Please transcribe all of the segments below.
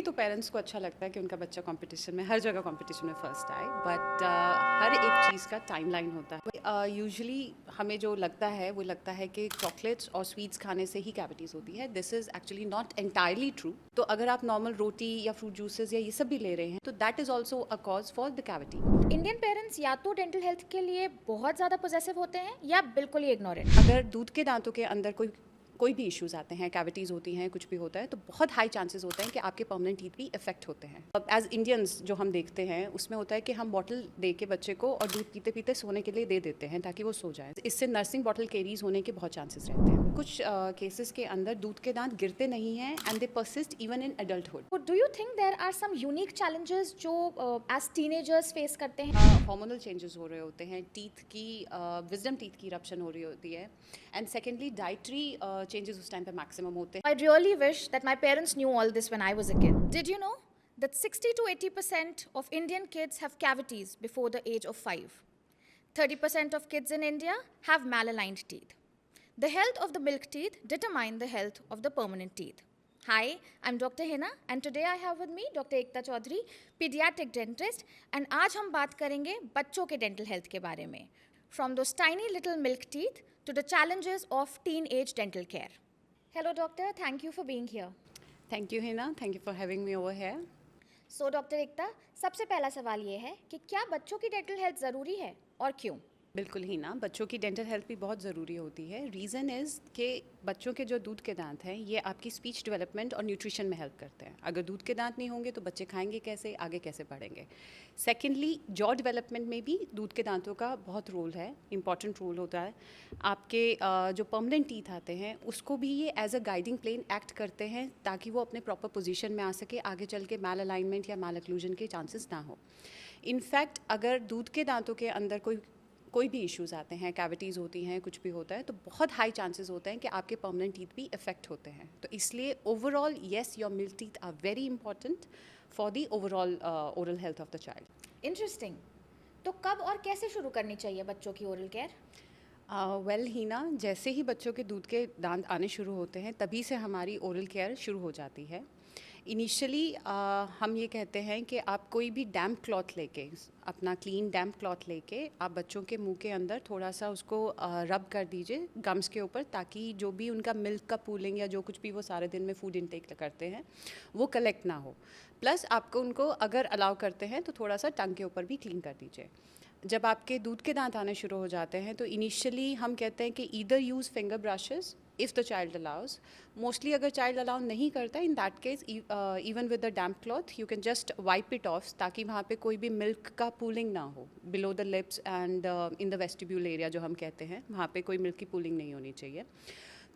तो पेरेंट्स को अच्छा लगता है कि उनका बच्चा कंपटीशन में, हर जगह कंपटीशन में फर्स्ट आए, बट हर एक चीज़ का टाइमलाइन होता है। यूजुअली हमें जो लगता है वो लगता है कि चॉकलेट्स और स्वीट्स खाने से ही कैविटीज़ होती है। This is actually not entirely true. तो अगर आप नॉर्मल रोटी या फ्रूट जूसेस या ये सब भी ले रहे हैं तो that is also a cause for the cavity. Indian parents या तो डेंटल हेल्थ के लिए बहुत ज़्यादा पॉजिटिव होते हैं या बिल्कुल ही इग्नोरेंट। अगर दूध के दांतों के अंदर कोई भी इश्यूज आते हैं, कैविटीज़ होती हैं, कुछ भी होता है, तो बहुत हाई चांसेस होते हैं कि आपके परमानेंट टीथ भी इफेक्ट होते हैं। अब एज इंडियंस जो हम देखते हैं उसमें होता है कि हम बॉटल दे के बच्चे को और दूध पीते पीते सोने के लिए दे देते हैं ताकि वो सो जाए। इससे नर्सिंग बॉटल कैरीज होने के बहुत चांसेस रहते हैं। कुछ केसेस के अंदर दूध के दांत गिरते नहीं हैं and they persist even in adulthood. Do you think there are some unique challenges जो एज टीनेजर्स फेस करते हैं? हार्मोनल चेंजेस हो रहे होते हैं, टीथ की विजडम टीथ की इरप्शन हो रही होती है, एंड सेकेंडली डाइटरी चेंजेस उस टाइम पे मैक्सिमम होते हैं। I really wish that my parents knew all this when I was a kid. Did you know that 60 to 80% of Indian kids have cavities before the age of 5? 30% of kids in India have malaligned teeth. The health of the milk teeth determine the health of the permanent teeth. Hi, I'm Dr. Hina and today I have with me Dr. Ekta Chaudhary, pediatric dentist, and आज हम बात करेंगे बच्चों के dental health के बारे में. From those tiny little milk teeth to the challenges of teenage dental care. Hello doctor, thank you for being here. Thank you Hina, thank you for having me over here. So doctor Ekta, सबसे पहला सवाल ये है कि क्या बच्चों की dental health ज़रूरी है और क्यों? बिल्कुल ही ना, बच्चों की डेंटल हेल्थ भी बहुत ज़रूरी होती है। रीज़न इज़ कि बच्चों के जो दूध के दांत हैं ये आपकी स्पीच डेवलपमेंट और न्यूट्रिशन में हेल्प करते हैं। अगर दूध के दांत नहीं होंगे तो बच्चे खाएंगे कैसे, आगे कैसे बढ़ेंगे। सेकेंडली, जॉ डेवलपमेंट में भी दूध के दांतों का बहुत रोल है, इंपॉर्टेंट रोल होता है। आपके जो परमानेंट टीथ आते हैं उसको भी ये as a guiding plane act करते हैं ताकि वो अपने प्रॉपर पोजिशन में आ सके, आगे चल के मैल अलाइनमेंट या मैल अक्लूजन के चांसेस ना हो। इनफैक्ट अगर दूध के दांतों के अंदर कोई भी इश्यूज आते हैं, कैविटीज़ होती हैं, कुछ भी होता है, तो बहुत हाई चांसेस होते हैं कि आपके परमानेंट टीथ भी इफेक्ट होते हैं। तो इसलिए overall yes, your milk teeth are very important for the overall oral health of the child. Interesting. तो कब और कैसे शुरू करनी चाहिए बच्चों की ओरल केयर? वेल हीना, जैसे ही बच्चों के दूध के दांत आने शुरू होते हैं तभी से हमारी ओरल केयर शुरू हो जाती है। इनिशियली हम ये कहते हैं कि आप कोई भी डैम्प क्लॉथ लेके, अपना क्लीन डैम्प क्लॉथ लेके आप बच्चों के मुंह के अंदर थोड़ा सा उसको रब कर दीजिए गम्स के ऊपर, ताकि जो भी उनका मिल्क का पूलिंग या जो कुछ भी वो सारे दिन में फूड इनटेक करते हैं वो कलेक्ट ना हो। प्लस आपको उनको अगर अलाउ करते हैं तो थोड़ा सा टंग के ऊपर भी क्लीन कर दीजिए। जब आपके दूध के दांत आने शुरू हो जाते हैं तो इनिशियली हम कहते हैं कि either use finger brushes if the child allows. Mostly अगर चाइल्ड अलाउ नहीं करता, in that case even with the damp cloth you can just wipe it of, ताकि वहाँ पे कोई भी मिल्क का पूलिंग ना हो below the lips and in the vestibule area जो हम कहते हैं, वहाँ पे कोई मिल्क की पूलिंग नहीं होनी चाहिए।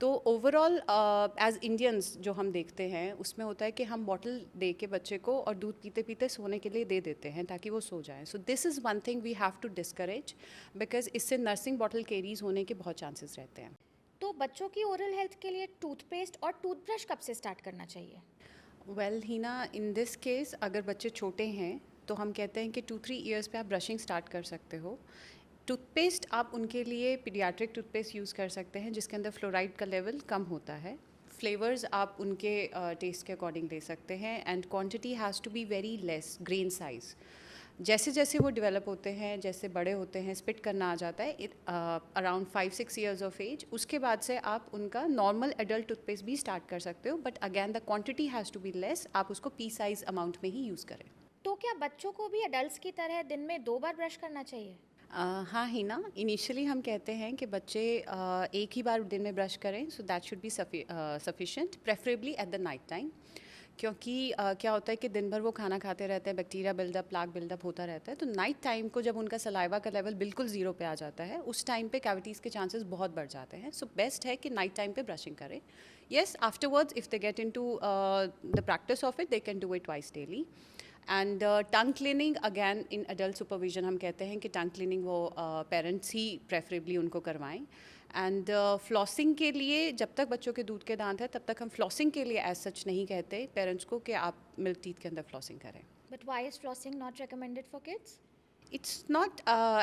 तो ओवरऑल एज इंडियंस जो हम देखते हैं उसमें होता है कि हम बॉटल दे के बच्चे को और दूध पीते पीते सोने के लिए दे देते हैं ताकि वो सो जाए। So this is one thing we have to discourage, because इससे नर्सिंग बॉटल कैरीज होने के बहुत चांसेस रहते हैं। तो बच्चों की ओरल हेल्थ के लिए टूथपेस्ट और टूथब्रश कब से स्टार्ट करना चाहिए? Well Heena, in this case अगर बच्चे छोटे हैं तो हम कहते हैं कि 2-3 ईयर्स पे आप ब्रशिंग स्टार्ट कर सकते हो। टूथपेस्ट आप उनके लिए पीडियाट्रिक टूथपेस्ट यूज़ कर सकते हैं जिसके अंदर फ्लोराइड का लेवल कम होता है। फ्लेवर्स आप उनके टेस्ट के अकॉर्डिंग दे सकते हैं and quantity has to be very less, grain size. जैसे जैसे वो डेवलप होते हैं, जैसे बड़े होते हैं, स्पिट करना आ जाता है अराउंड 5-6 ईयर्स ऑफ एज, उसके बाद से आप उनका नॉर्मल एडल्ट टूथपेस्ट भी स्टार्ट कर सकते हो, but again the quantity has to be less. आप उसको पी साइज़ अमाउंट में ही यूज़ करें। तो क्या बच्चों को भी एडल्ट्स की तरह दिन में 2 बार ब्रश करना चाहिए? हाँ ही ना, इनिशियली हम कहते हैं कि बच्चे एक ही बार दिन में ब्रश करें, so that should B sufficient, preferably at the night time. क्योंकि क्या होता है कि दिन भर वो खाना खाते रहते हैं, बैक्टीरिया बिल्डअप, प्लाक बिल्डअप होता रहता है, तो नाइट टाइम को जब उनका सलाइवा का लेवल बिल्कुल ज़ीरो पे आ जाता है उस टाइम पे कैविटीज़ के चांसेस बहुत बढ़ जाते हैं। सो बेस्ट है कि नाइट टाइम पे ब्रशिंग करें। Yes, afterwards if they get into the practice of it they can do it twice daily. And tongue cleaning again in adult supervision, हम कहते हैं कि टंग क्लीनिंग वो पेरेंट्स ही प्रेफरेबली उनको करवाएं। एंड फ्लॉसिंग के लिए जब तक बच्चों के दूध के दांत है तब तक हम फ्लॉसिंग के लिए एज सच नहीं कहते पेरेंट्स को कि आप मिल्क टीथ के अंदर फ्लॉसिंग करें। But why is flossing not recommended for kids? It's not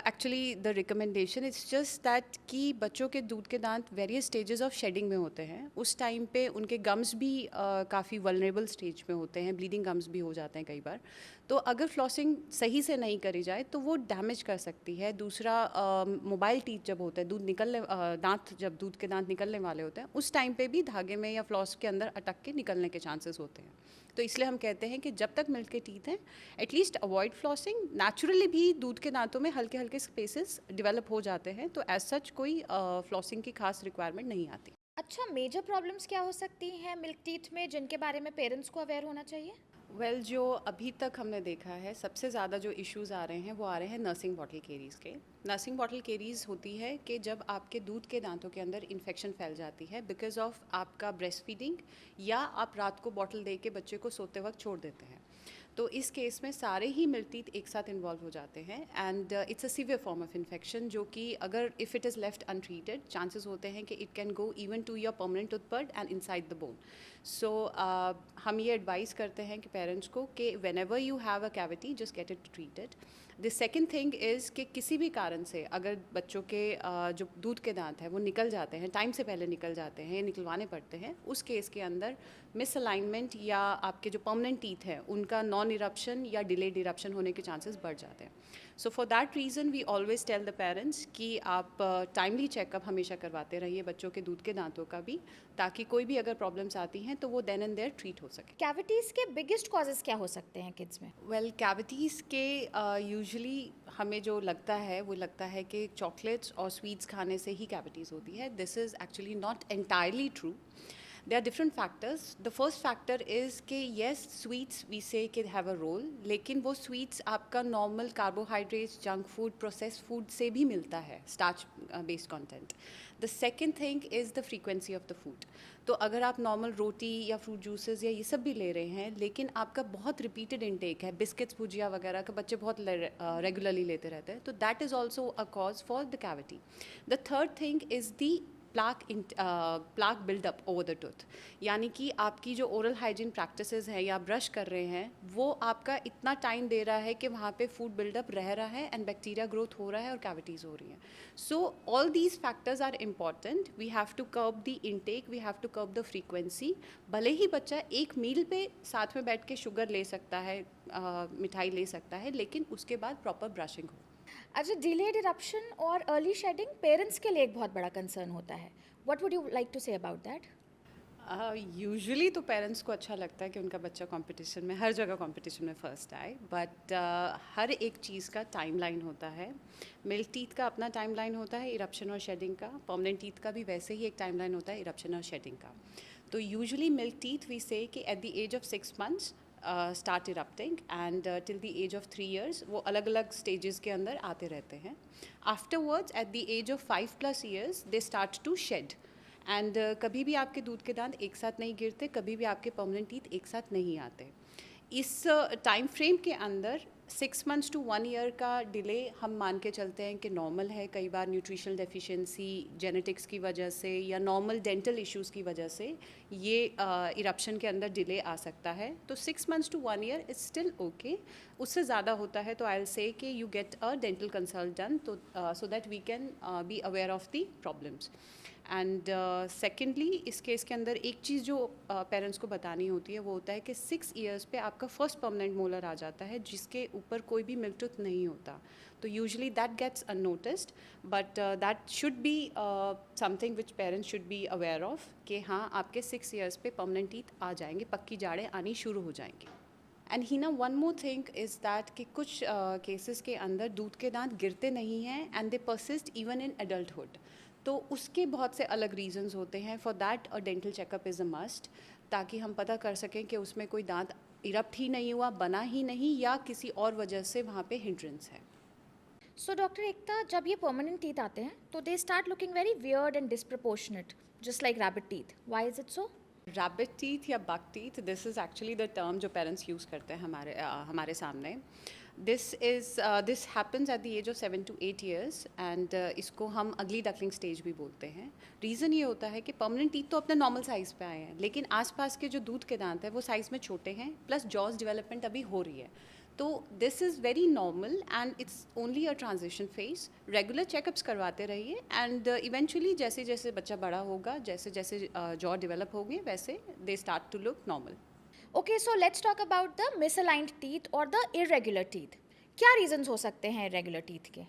actually the recommendation, it's just that कि बच्चों के दूध के दांत वेरियस स्टेजेस ऑफ शेडिंग में होते हैं। उस टाइम पे उनके गम्स भी काफ़ी वल्नरेबल स्टेज में होते हैं, ब्लीडिंग गम्स भी हो जाते हैं कई बार। तो अगर फ्लॉसिंग सही से नहीं करी जाए तो वो डैमेज कर सकती है। दूसरा, मोबाइल टीथ जब होता है, दांत जब दूध के दांत निकलने वाले होते हैं, उस टाइम पे भी धागे में या फ्लॉस के अंदर अटक के निकलने के चांसेस होते हैं। तो इसलिए हम कहते हैं कि जब तक मिल्क के टीथ हैं, एटलीस्ट अवॉइड फ्लॉसिंग। नेचुरली भी दूध के दांतों में हल्के हल्के स्पेसेस डेवलप हो जाते हैं, तो एज सच कोई फ्लॉसिंग की खास रिक्वायरमेंट नहीं आती। अच्छा, मेजर प्रॉब्लम्स क्या हो सकती हैं मिल्क टीथ में जिनके बारे में पेरेंट्स को अवेयर होना चाहिए? जो अभी तक हमने देखा है, सबसे ज़्यादा जो इश्यूज़ आ रहे हैं वो आ रहे हैं नर्सिंग बॉटल केरीज़ के। नर्सिंग बॉटल केरीज़ होती है कि जब आपके दूध के दांतों के अंदर इन्फेक्शन फैल जाती है बिकॉज ऑफ आपका ब्रेस्ट फीडिंग, या आप रात को बॉटल दे के बच्चे को सोते वक्त छोड़ देते हैं। तो इस केस में सारे ही मिल्क टीथ एक साथ इन्वॉल्व हो जाते हैं, and it's a severe form of infection, जो कि अगर if it is left untreated, chances होते हैं कि it can go even to your permanent tooth bud and inside the bone. So हम ये एडवाइस करते हैं कि पेरेंट्स को कि whenever you have a cavity, just get it treated. The second thing is कि किसी भी कारण से अगर बच्चों के जो दूध के दांत हैं वो निकल जाते हैं, टाइम से पहले निकल जाते हैं या निकलवाने पड़ते हैं, उस केस के अंदर मिसअलाइनमेंट या आपके जो परमानेंट टीथ हैं उनका नॉन इरप्शन या डिलेड इरप्शन होने के चांसेस बढ़ जाते हैं। So for that reason we always tell the parents कि आप टाइमली चेकअप हमेशा करवाते रहिए बच्चों के दूध के दांतों का भी, ताकि कोई भी अगर प्रॉब्लम्स आती हैं तो वो देन एंड देयर ट्रीट हो सके। कैविटीज़ के बिगेस्ट कॉजेज़ क्या हो सकते हैं किड्स में? कैविटीज़ के यूजुअली हमें जो लगता है वो लगता है कि चॉकलेट्स और स्वीट्स खाने से ही कैविटीज़ होती है। This is actually not entirely true. There are different factors. The first factor is कि yes, sweets we say कि have a role, लेकिन वो sweets आपका normal carbohydrates, junk food, processed food से भी मिलता है, starch based content. The second thing is the frequency of the food. तो अगर आप नॉर्मल रोटी या फ्रूट जूसेस या ये सब भी ले रहे हैं, लेकिन आपका बहुत रिपीटेड इनटेक है, बिस्किट्स भुजिया वगैरह का बच्चे बहुत रेगुलरली लेते रहते हैं, तो that is also a cause for the cavity. The third thing is the plaque buildup over the tooth, यानी कि आपकी जो ओरल हाइजीन प्रैक्टिसेस हैं या ब्रश कर रहे हैं, वो आपका इतना टाइम दे रहा है कि वहाँ पे फूड बिल्डअप रह रहा है एंड बैक्टीरिया ग्रोथ हो रहा है और कैविटीज़ हो रही हैं। So all these factors are important. We have to curb the intake, we have to curb the frequency. भले ही बच्चा एक मील पे साथ में बैठ के शुगर ले सकता है, मिठाई ले सकता है, लेकिन उसके बाद प्रॉपर ब्रशिंग हो। अच्छा, डिलेड इरप्शन और अर्ली शेडिंग पेरेंट्स के लिए एक बहुत बड़ा कंसर्न होता है। What would you like to say about that? Usually तो पेरेंट्स को अच्छा लगता है कि उनका बच्चा कंपटीशन में, हर जगह कंपटीशन में फर्स्ट आए, बट हर एक चीज़ का टाइमलाइन होता है। मिल्क टीथ का अपना टाइमलाइन होता है इरप्शन और शेडिंग का, परमानेंट टीथ का भी वैसे ही एक टाइमलाइन होता है इरप्शन और शेडिंग का। तो usually milk teeth we say कि at the age of 6 months start erupting, and till the age of 3 years वो अलग अलग स्टेजेस के अंदर आते रहते हैं। Afterwards at the age of 5+ years they start to shed, and कभी भी आपके दूध के दांत एक साथ नहीं गिरते, कभी भी आपके परमानेंट टीथ एक साथ नहीं आते। इस टाइम फ्रेम के अंदर 6 months to 1 year का डिले हम मान के चलते हैं कि नॉर्मल है। कई बार न्यूट्रिशनल डेफिशिएंसी, जेनेटिक्स की वजह से या नॉर्मल डेंटल इश्यूज़ की वजह से ये इरप्शन के अंदर डिले आ सकता है। तो 6 months to 1 year is still okay. उससे ज़्यादा होता है तो आई विल से कि you get a dental consult done, तो so that we can be aware of the problems. And secondly इस केस के अंदर एक चीज़ जो पेरेंट्स को बतानी होती है वो होता है कि 6 years पे आपका फर्स्ट परमानेंट मोलर आ जाता है जिसके ऊपर कोई भी मिल्क टूथ नहीं होता। तो usually that gets unnoticed, but that should be something which parents should be aware of कि हाँ, आपके 6 years पे परमानेंट टीथ आ जाएंगे, पक्की जाड़ें आनी शुरू हो जाएंगी। एंड ही ना one more thing is that कि कुछ केसेस के अंदर दूध के दांत गिरते नहीं हैं and they persist even in adulthood. तो उसके बहुत से अलग रीजंस होते हैं। For that a dental checkup is a must, ताकि हम पता कर सकें कि उसमें कोई दांत इरप्ट ही नहीं हुआ, बना ही नहीं, या किसी और वजह से वहाँ पे हिंड्रेंस है। सो डॉक्टर एकता, जब ये परमानेंट टीथ आते हैं तो they start looking very weird and disproportionate, just like rabbit teeth. Why is it so? Rabbit teeth या buck teeth, this is actually the term जो पेरेंट्स यूज़ करते हैं हमारे सामने। This happens at the age of 7 to 8 years, and इसको हम अगली duckling stage भी बोलते हैं। रीज़न ये होता है कि परमानेंट टीथ तो अपने नॉर्मल साइज़ पे आए हैं, लेकिन आसपास के जो दूध के दांत हैं वो साइज़ में छोटे हैं, प्लस जॉज डेवलपमेंट अभी हो रही है। तो this is very normal and it's only a transition phase. Regular checkups करवाते रहिए एंड इवेंचुअली जैसे जैसे बच्चा बड़ा होगा, जैसे जैसे जॉ डेवलप होगी, वैसे they start to look normal. Okay, so let's talk about the misaligned teeth or the irregular teeth. क्या reasons हो सकते हैं irregular teeth के?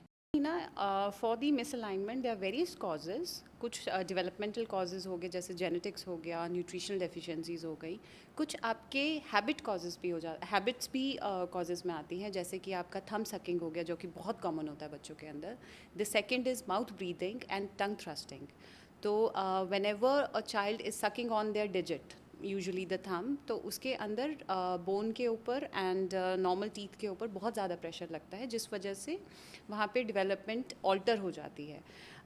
For the misalignment there are various causes. कुछ डेवलपमेंटल कॉजेज़ हो गए, जैसे जेनेटिक्स हो गया, न्यूट्रिशनल डेफिशिएंसीज हो गई. कुछ आपके हैबिट कॉजेज़ भी हो हैबिट्स भी कॉजेज़ में आती हैं, जैसे कि आपका थंब सकिंग हो गया, जो कि बहुत कॉमन होता है बच्चों के अंदर. The second is mouth breathing and tongue thrusting. तो whenever a child is sucking on their digit, usually the thumb, तो उसके अंदर बोन के ऊपर एंड नॉर्मल टीथ के ऊपर बहुत ज़्यादा प्रेशर लगता है, जिस वजह से वहाँ पे डेवलपमेंट ऑल्टर हो जाती है.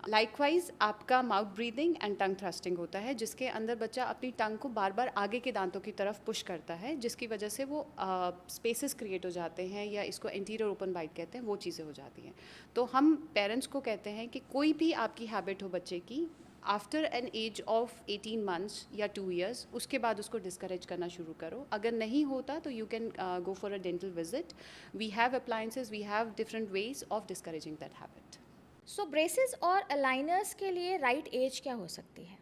लाइकवाइज आपका mouth breathing and tongue thrusting होता है, जिसके अंदर बच्चा अपनी टंग को बार बार आगे के दांतों की तरफ पुश करता है, जिसकी वजह से वो स्पेसेस क्रिएट हो जाते हैं, या इसको एंटीरियर ओपन बाइट कहते हैं, वो चीज़ें हो जाती हैं. तो हम पेरेंट्स को कहते हैं कि कोई भी आपकी हैबिट हो बच्चे की, after an age of 18 months या 2 years, उसके बाद उसको डिस्करेज करना शुरू करो. अगर नहीं होता तो you can go for a dental visit. We have appliances, we have different ways of discouraging that habit. So braces और aligners के लिए right age क्या हो सकती है?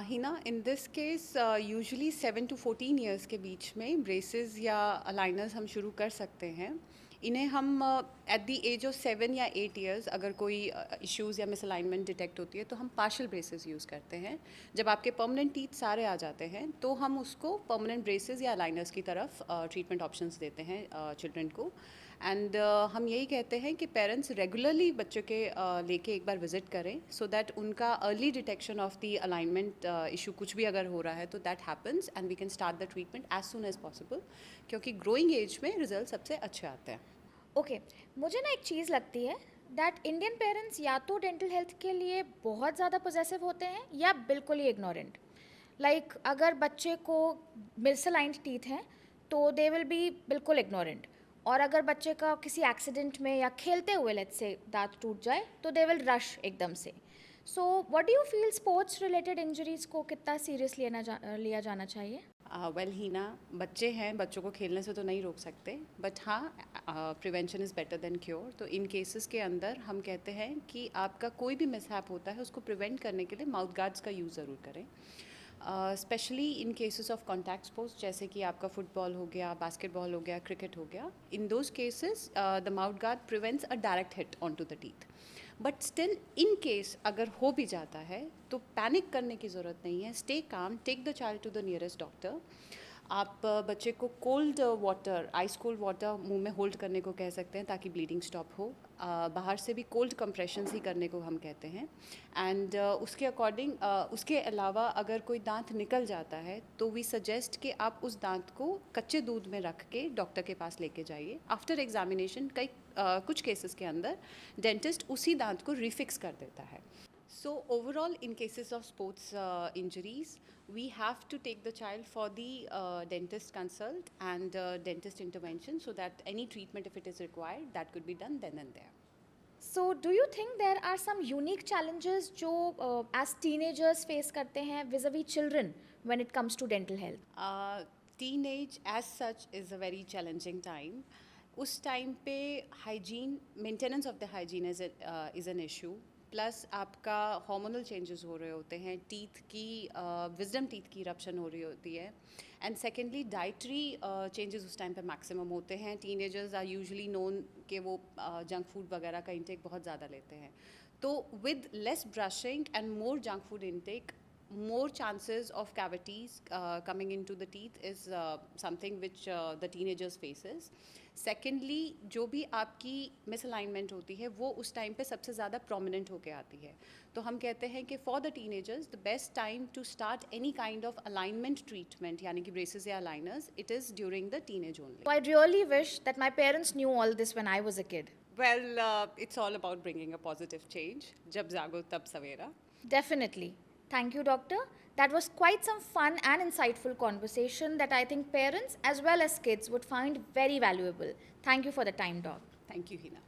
हिना, इन this case usually 7 to 14 years के बीच में ब्रेसेस या अलाइनर्स हम शुरू कर सकते हैं. इन्हें हम एट द एज ऑफ 7 या 8 years अगर कोई इश्यूज़ या मिसअलाइनमेंट डिटेक्ट होती है, तो हम पार्शियल ब्रेसेस यूज़ करते हैं. जब आपके परमानेंट टीथ सारे आ जाते हैं, तो हम उसको परमानेंट ब्रेसेस या अलाइनर्स की तरफ ट्रीटमेंट ऑप्शंस देते हैं चिल्ड्रन को. एंड हम यही कहते हैं कि पेरेंट्स रेगुलरली बच्चों के लेके एक बार विजिट करें, सो दैट उनका early detection of the alignment issue कुछ भी अगर हो रहा है तो that happens and we can start the treatment as soon as possible, क्योंकि ग्रोइंग एज में रिजल्ट सबसे अच्छे आते हैं. ओके, मुझे ना एक चीज़ लगती है दैट इंडियन पेरेंट्स या तो डेंटल हेल्थ के लिए बहुत ज़्यादा पॉजेसिव होते हैं या बिल्कुल ही इग्नोरेंट. लाइक अगर बच्चे को मिसअलाइंड टीथ हैं तो दे विल बी बिल्कुल इग्नोरेंट, और अगर बच्चे का किसी एक्सीडेंट में या खेलते हुए लेट्स से दांत टूट जाए तो दे विल रश एकदम से. So what do you feel, sports related injuries को कितना सीरियस लिया जाना चाहिए? वेल हीना, बच्चे हैं, बच्चों को खेलने से तो नहीं रोक सकते, बट हाँ, prevention is better than cure. तो इन केसेस के अंदर हम कहते हैं कि आपका कोई भी मिसहैप होता है, उसको प्रिवेंट करने के लिए माउथ गार्ड्स का यूज़ ज़रूर करें. Specially in cases of contact sports, जैसे कि आपका फुटबॉल हो गया, बास्केटबॉल हो गया, क्रिकेट हो गया. In those cases the mouth guard prevents a direct hit on to the teeth. But still in case अगर हो भी जाता है तो पैनिक करने की ज़रूरत नहीं है. Stay calm, take the child to the nearest doctor. आप बच्चे को cold water, ice cold water मुंह में होल्ड करने को कह सकते हैं, ताकि ब्लीडिंग स्टॉप हो. बाहर से भी कोल्ड कंप्रेशंस ही करने को हम कहते हैं. एंड उसके अकॉर्डिंग, उसके अलावा अगर कोई दांत निकल जाता है तो वी सजेस्ट कि आप उस दांत को कच्चे दूध में रख के डॉक्टर के पास लेके जाइए. आफ्टर एग्जामिनेशन कुछ केसेस के अंदर डेंटिस्ट उसी दांत को रिफिक्स कर देता है. So overall, in cases of sports injuries, we have to take the child for the dentist consult and dentist intervention, so that any treatment, if it is required, that could be done then and there. So do you think there are some unique challenges जो as teenagers face करते हैं vis-a-vis children when it comes to dental health? Teenage as such is a very challenging time. उस time पे hygiene, maintenance of the hygiene is an issue. Plus आपका hormonal changes हो रहे होते हैं, teeth की विजडम टीथ की eruption हो रही होती है. एंड सेकेंडली डाइटरी चेंजेस उस टाइम पे मैक्सिमम होते हैं. टीनेजर्स आर यूजुअली नोन कि वो जंक फूड वगैरह का इंटेक बहुत ज़्यादा लेते हैं. तो with less brushing and more junk food intake, more chances of cavities coming into the teeth is something which the teenagers faces. Secondly, जो भी आपकी misalignment होती है वो उस टाइम पे सबसे ज़्यादा prominent होके आती है. तो हम कहते हैं कि for the teenagers the best time to start any kind of alignment treatment, यानी कि braces या aligners, it is during the teenage only. So I really wish that my parents knew all this when I was a kid. Well, it's all about bringing a positive change. जब जागो तब सवेरा. Definitely. Thank you, doctor. That was quite some fun and insightful conversation that I think parents as well as kids would find very valuable. Thank you for the time, doc. Thank you, Hina.